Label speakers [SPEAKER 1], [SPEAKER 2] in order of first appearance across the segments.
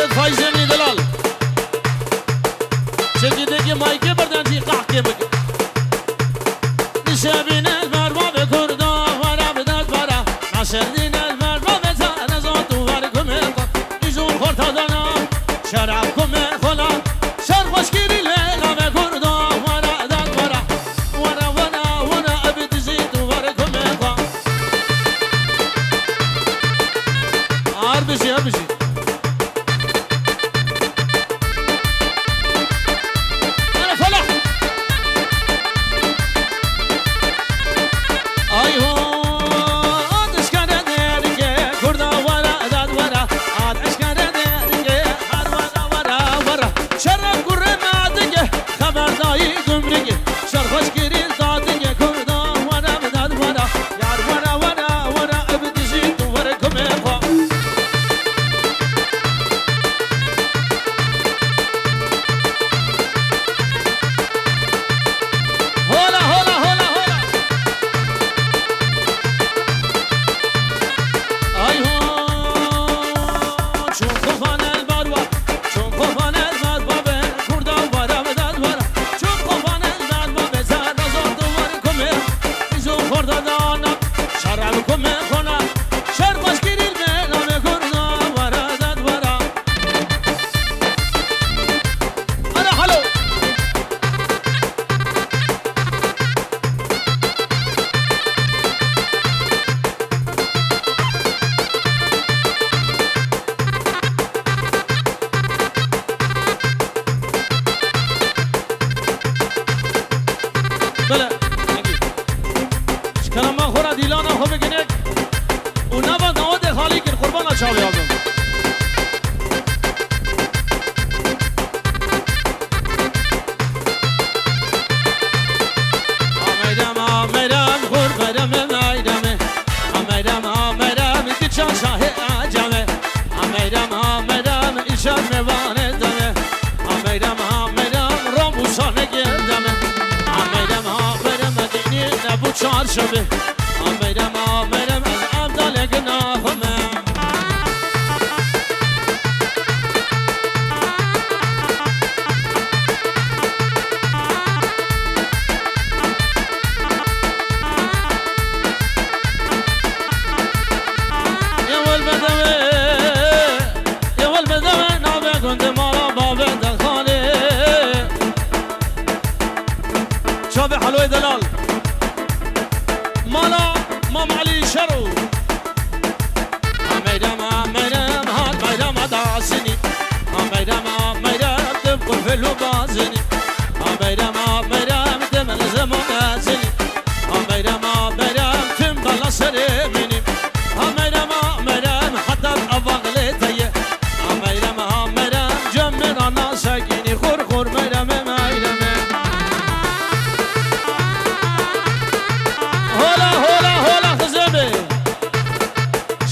[SPEAKER 1] خالد فایزمی دلال چکی دیگه مایکه بردن جی قحکه بگه نشبین المربا به کردا ورا بداد ورا نشردین المربا به تنزات ور کمه ایزون خورتا دانا شراب کمه خلا شر خوشگیری لیلا به کردا ورا داد ورا ورا ورا ورا ابد زید ور کمه خلا آر بشی آر بشی
[SPEAKER 2] شبه آمیرم آمیرم از عبدال گناهمه یول بدوه یول بدوه نابه گنده مالا بابه دخانه شابه حلوه دلال مالا مام علی شرو آمیرم آمیرم هات میرم داسنی آمیرم آمیرم دم قفلو بازنی آمیرم آمیرم دم زمان ازنی آمیرم آمیرم تم بالا سرمینی آمیرم آمیرم حتی اواغلی تیه آمیرم آمیرم جمعنا سگینی خور خور میرم میرم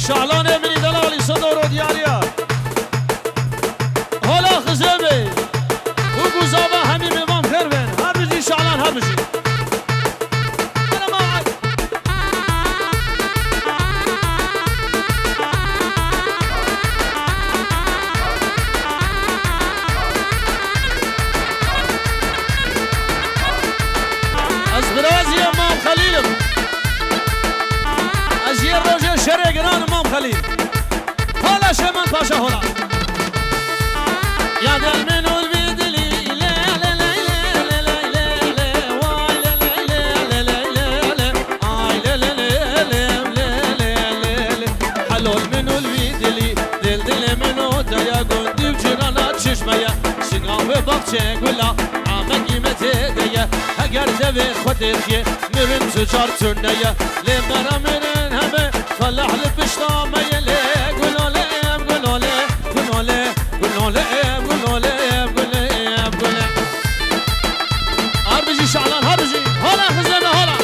[SPEAKER 2] شعلان ابنی دلالی صدور و دیاریا حالا خزبه و گوزابا همین امام خیر بین هر بجی شعلان هر بجی از برازی امام خلیلم از یه روژه شرع گران امام خلیل حالا شمان پاشا حالا یا دل منو البدلی لا لا لا لا لا لا لا وای لا لا لا لا لا آی لا لا لا لا لا حلول منو البدلی دل دل منو دیا گندی و جرانا چشمه سنگاه باغچه گلا همه قیمته دیه اگر زوی خودت یه مرن تجار ترنه لی مرا مرن همه فلاح لبشتامه لی گلوله گلوله گلوله گلوله گلوله گلوله گلوله هر بجی شعلان هر بجی حالا خزنه حالا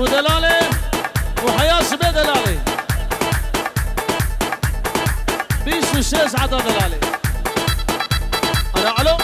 [SPEAKER 1] ودلالي وحياس بدلالي 26 عدد دلالي أنا علو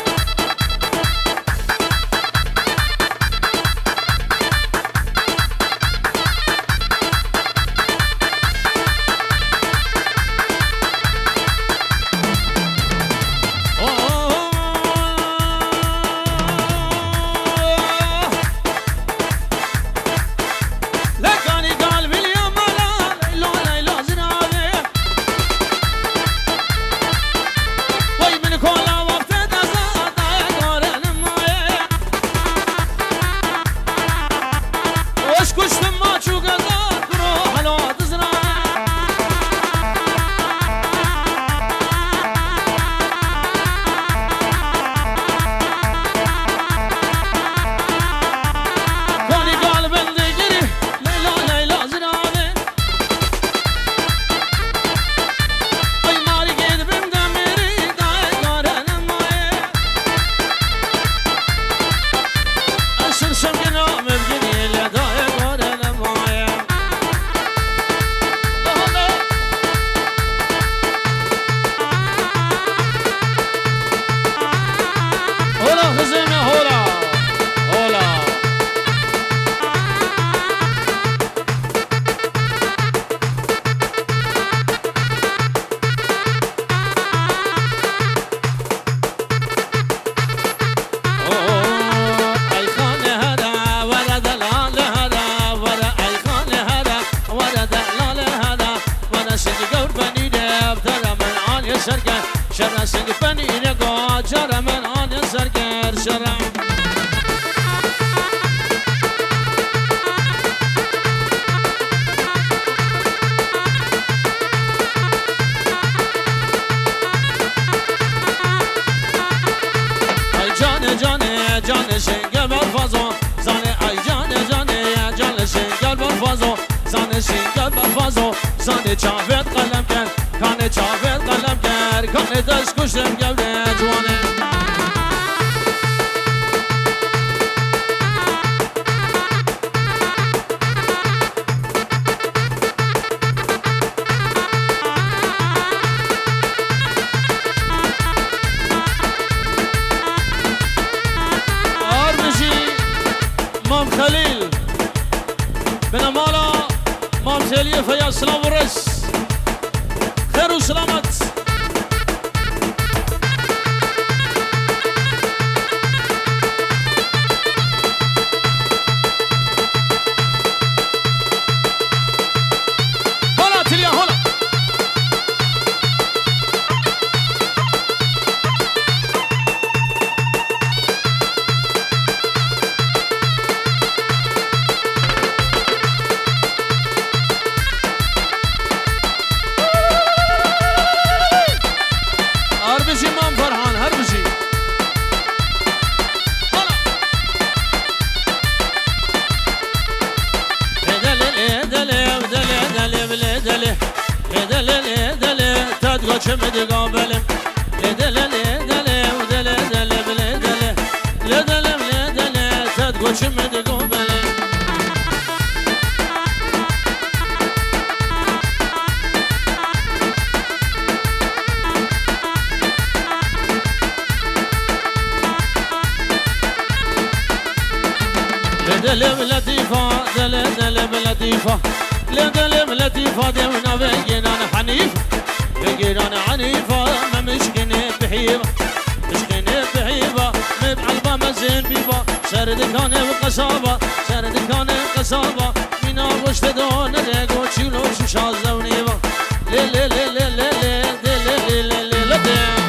[SPEAKER 1] چاوت قلم کن کان چاوت قلم کن کان دست کشتم گوده جوانه آرمشی مام خلیل بنمالا مام خلیل فیا سلام و رس خير وسلامت هلا تليا هلا شمد قابلم لدلم لدلم ودلم دلم لدلم لدلم لدلم تدقو شمد قابلم لدلم لطيفة دلم لطيفة لدلم لطيفة دمنا بينا حنيف بقيران عنيفة ما مشكنة بحيبة مشكنة بحيبة مبعلبة مزين بيبة سرد كان بقصابة سرد كان بقصابة من أبوش تدون ريقو تشيلو شوشازة ونيبة لي لي لي لي لي لي لي لي لي لي لي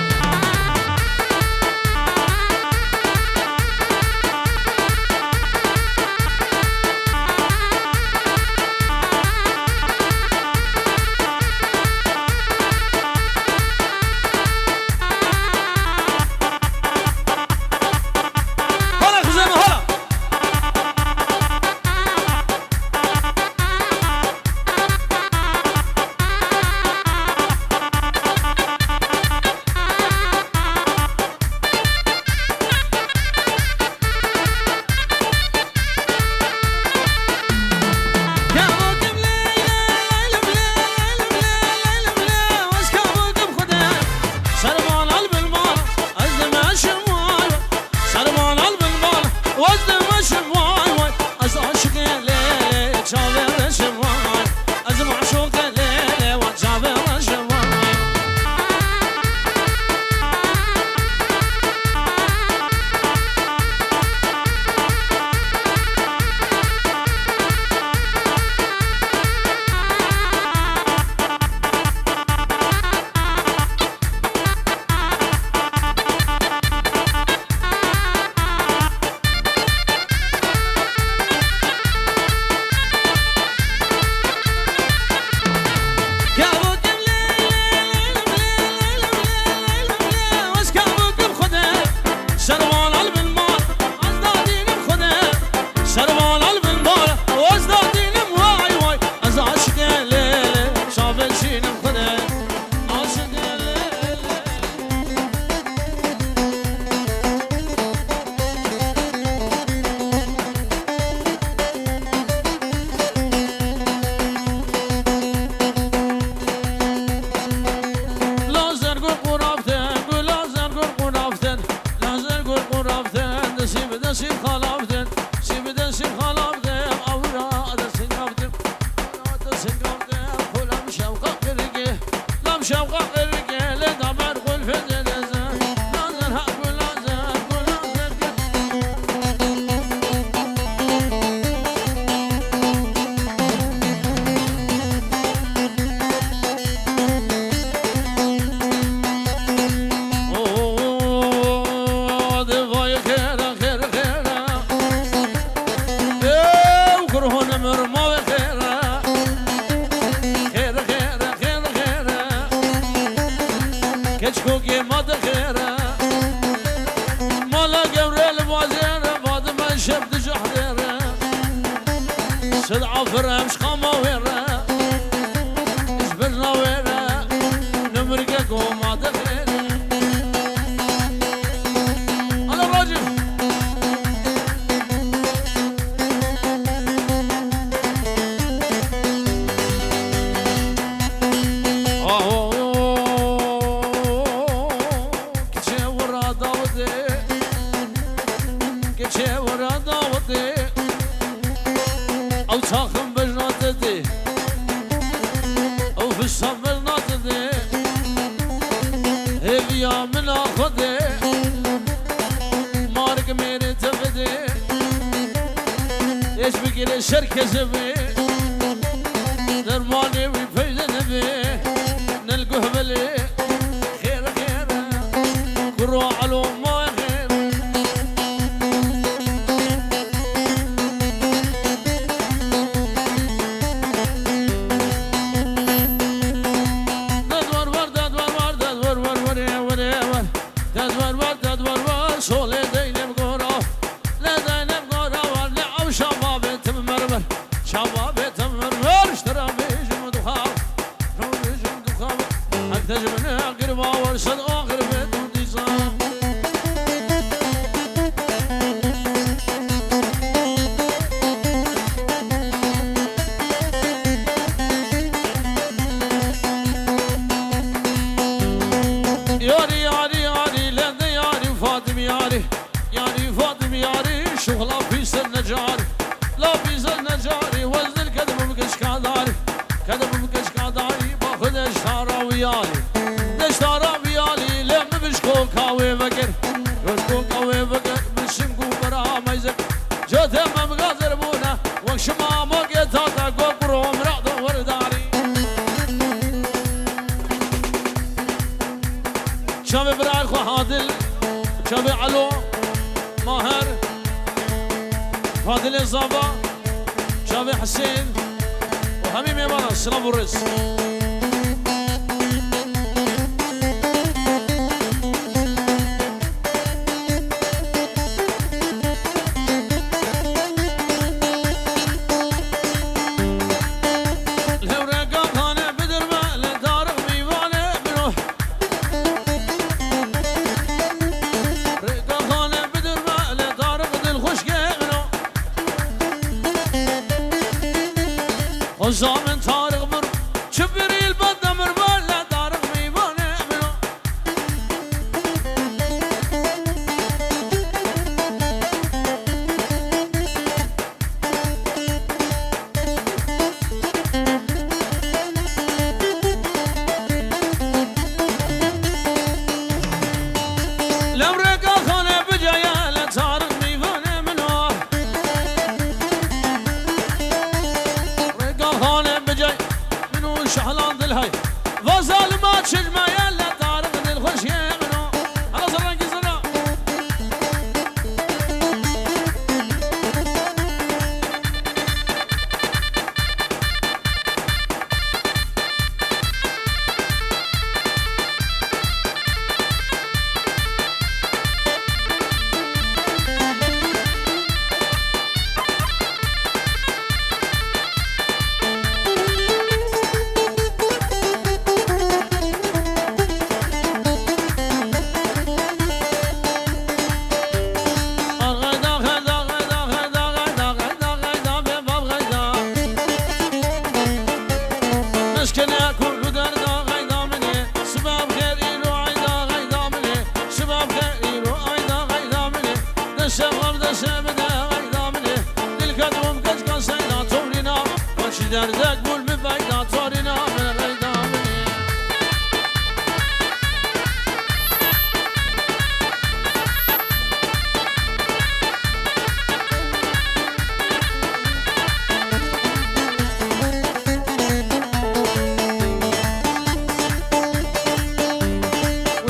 [SPEAKER 1] سربال البنبال وازدادينم واي واي از عاشق لیله شابل شینم خده عاشق لیله لازر گل قرافتن گل لازر گل قرافتن لازر گل قرافتن دسیم خلافتن دسیم خلافتن اورا دسیم خلافتن دسیم خلافتن خلم شوقا قرقه لم شوقا قرقه لدمر قل فزن لازر ها گل لازر گل لازر كوكي ما دخيره مالا قبريل بوزيره بعد ما شفت جحديره سد عفره مش قاما ويره جبرنا ويره نمرقك وما دخيره انا راجل او تاخم بجناتدي او في الصف بجناتدي هبيا من اخدي مارك ميري تفدي ايش بقيل الشركة زبي درماني ويفيد نبي نلقوه بلي خير خير كرو علو ما خير تجمعنا قربا ورشد آخر بيت وديسان ياري ياري ياري لند ياري فاطم ياري ياري فاطم ياري شغلة في سن جاري لا في سن جاري وزن الكذب مكش كاداري كذب مكش كاداري باخذ اشتارا ويالي اشتارا ويالي لم بشكو كاوي بكر بشكو كاوي بكر بشمكو برا ميزك جوته مبغازر بونا وشما موقيتاتا قبرو مراد ورداري شابي برايخو عادل شابي علو ماهر فاضل الزابا شابي حسين وحميم يمانا السلام والرز وزامن طارق مر جبريل بدمر ولا طارق ميبانه منو لو رقا خانه بجايا لطارق ميبانه منو شحلان دلهاي وظالمات شجمة يلا طارق دلخوش يمنو على زران كزرا دردك بول بفيدا طارنا من غيدا مني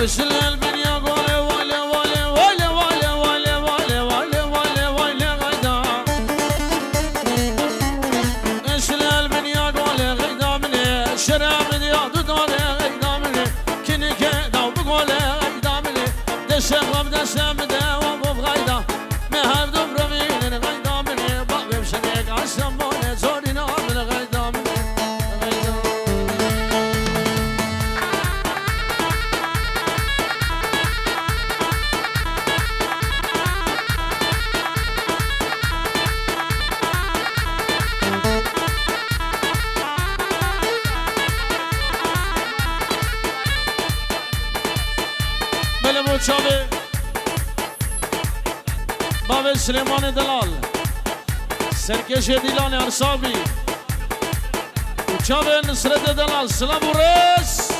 [SPEAKER 1] وصل البن يا قولي ولا ولا ولا ولا ولا ولا ولا ولا ولا غدا وصل البن يا قولي غدا مني شراب يا دودولي غدا مني كني كدا وبقولي غدا مني دشم دشم دوام بغيدا ما هبدو برمين غدا مني بابي بشديك عشان بوني زورينا من غدا مني چاوه بابا سلیمان دلال سرکش دیلان ارسابی چاوه نصرت دلال سلام و رس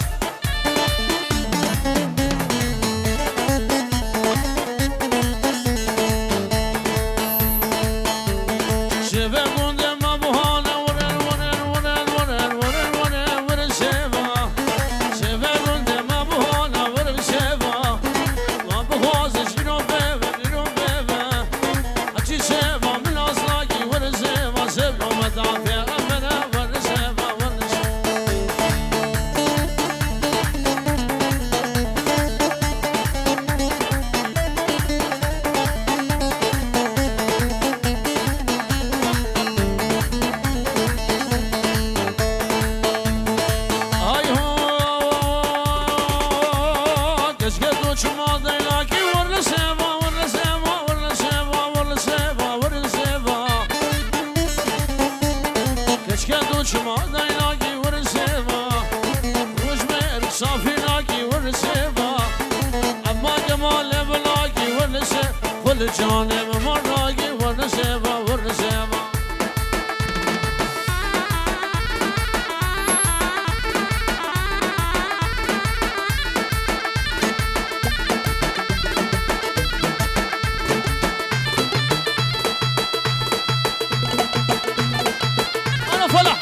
[SPEAKER 1] شوه گونده ما بوهانه ورن ورن ورن ورن ورن ورن ورن شوه شوه گونده ما بوهانه ورن شوه جانم مراگی ورنسیبا ورنسیبا أنا فلح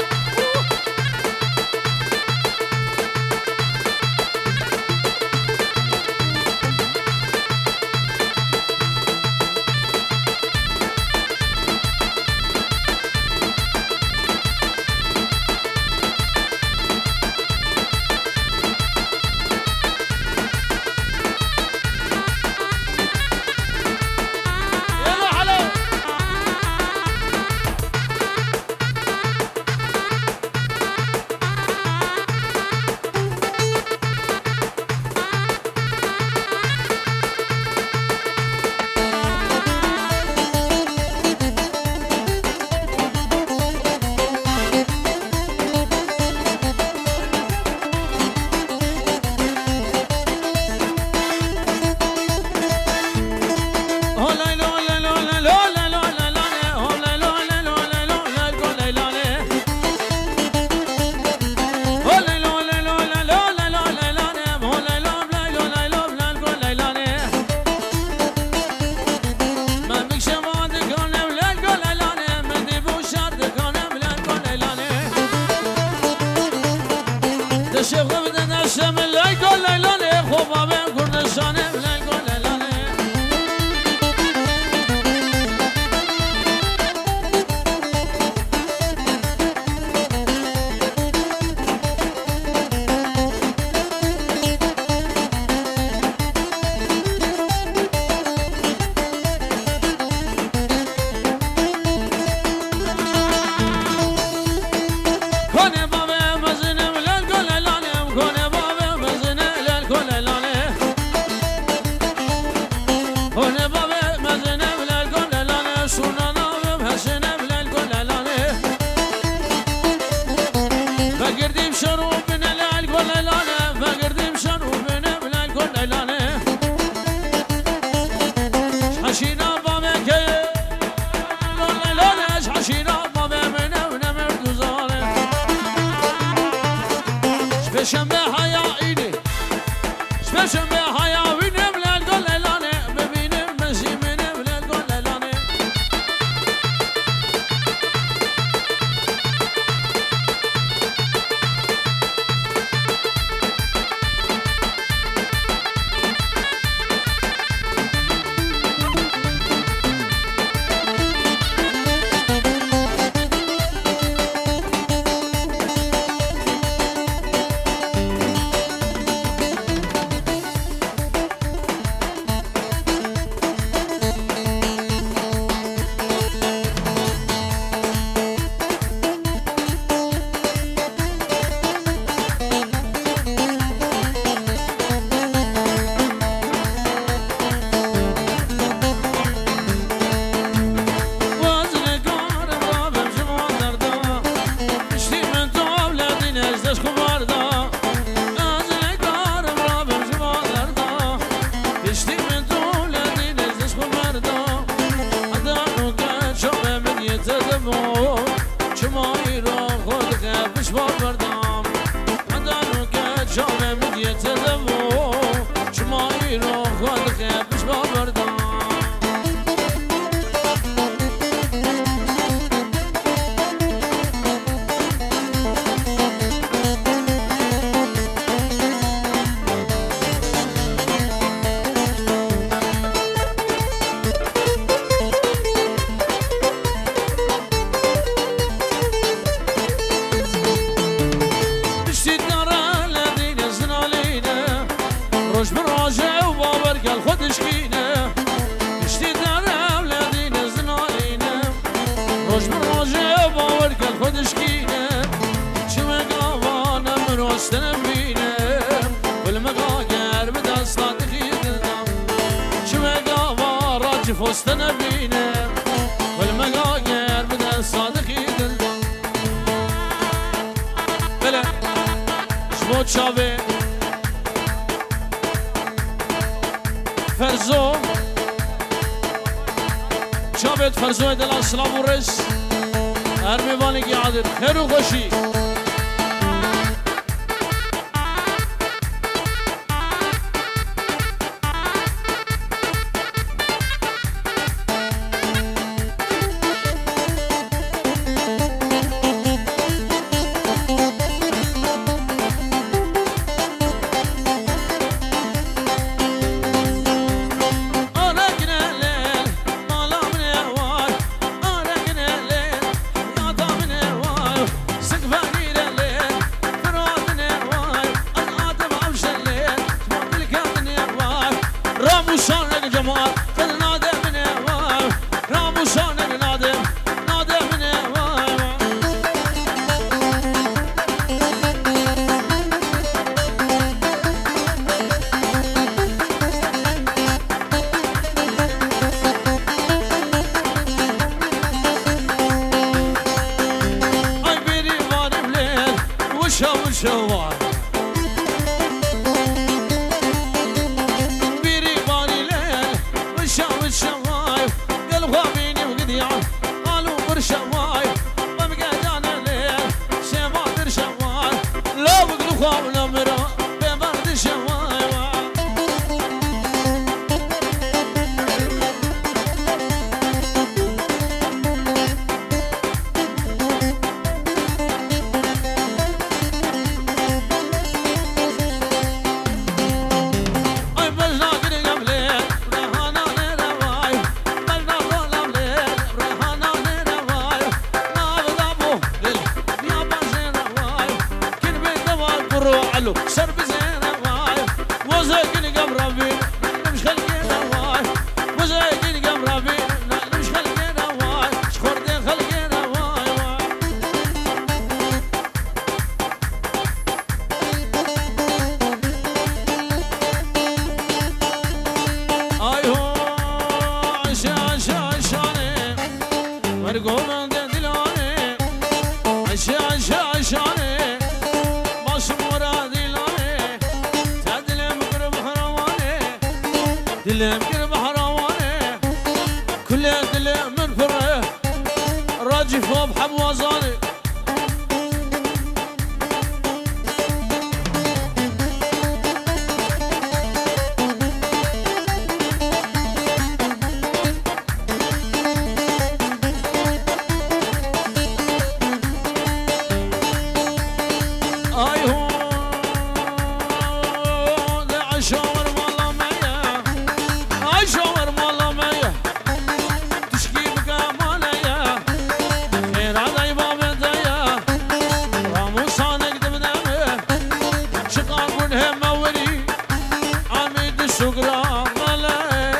[SPEAKER 1] کنه بابا مزنم لال گل لانه کنه بابا مزنم لال گل لانه چمایی را خود خفش بردم مدنو که جامه مدیت دمو چمایی را خود خفش بردم روش براجه و باور کل خودش کینه اشتی در اولادین زنالینه روش براجه و باور کل خودش کینه چه مقاوانم راستنم بینه والمقاقر بدستان خیدنم چه مقاوان راج فستنم بینه والمقاقر بدستان خیدنم بله شموت شابه فرزو جابت فرزو دل اسلام و رس هر میوانی که عادت خیر و خوشی شوار بيري باري ليل وشاو الشوايف قلب غابيني وقديان قالوا برشوايف ومقادانا ليل شباب الشوايف لو بقلوا خواب الامرا ببرد الشوايف سرب زينة واي وزاقين قم ربين مش خلقينا واي وزاقين قم ربين مش خلقينا واي شخوردين خلقينا واي اي هو عشاني مرقوم دلاني عشاني دلم قرب حرواني كل دلم من فره راجي فوق حبوازاني اي هو عشاور شاور مالا ميا تشكي بكامانيا خير علي بابدايا راموسانك دبدامي شقاق ونهم موري عميد الشقرا ملاي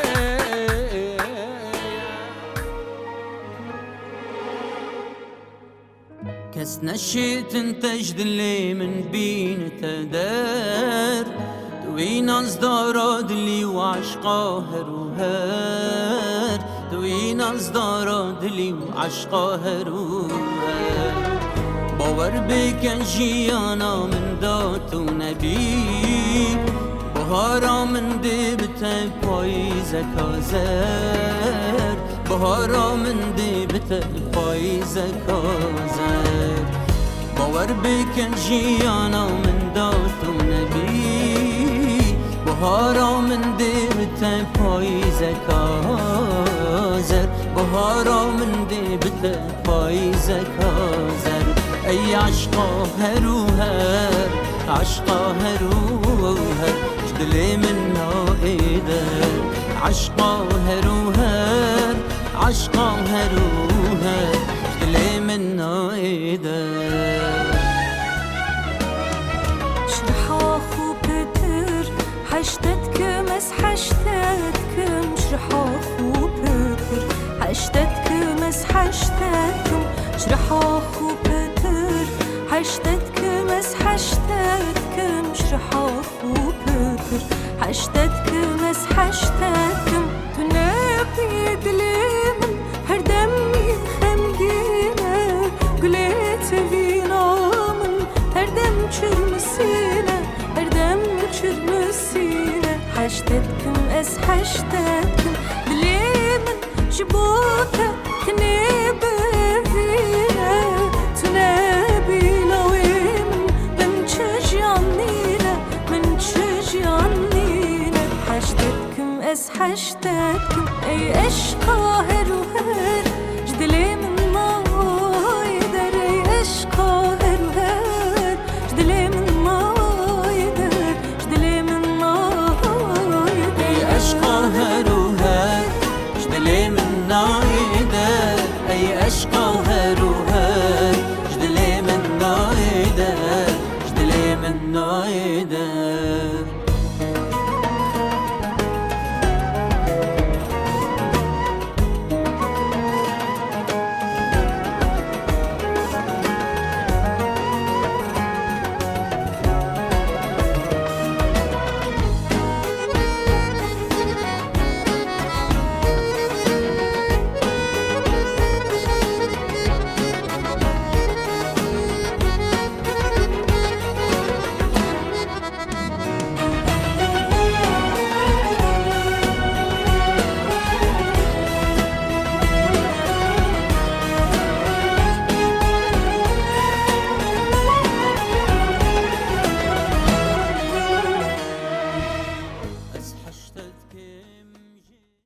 [SPEAKER 2] كس نشيت انتجد اللي من بين تدار دوين ازداراد اللي وعشقا هروهر دوين ازداراد اللي وعشقا هروهر باور بکن جیانا من دات و نبی بهارا من دبت پاییز کازر بهارا من دی بته پاییزه کازر باور بکن جیانا من داتو نبی بهارا من دی بته پاییزه کازر بهارا من دی بته پاییزه کازر ای عشقا هرو هر عشقا هرو هر دلی من نائده عشقا هرو هر عشقا هرو هر دلی من نائده
[SPEAKER 3] شرحا خو بتر حشتتكم اس حشتتكم شرحا خو بتر حشتتكم اس حشتتكم شرحا خو بتر حشتتكم اس حشتتكم شرحا خو بتر حشتتكم اس حشتتكم تنبي دليمن هر دمي خمجينة قلت فينا من هر دم çürmesine, erdem çürmesine. Haştetkim es haştet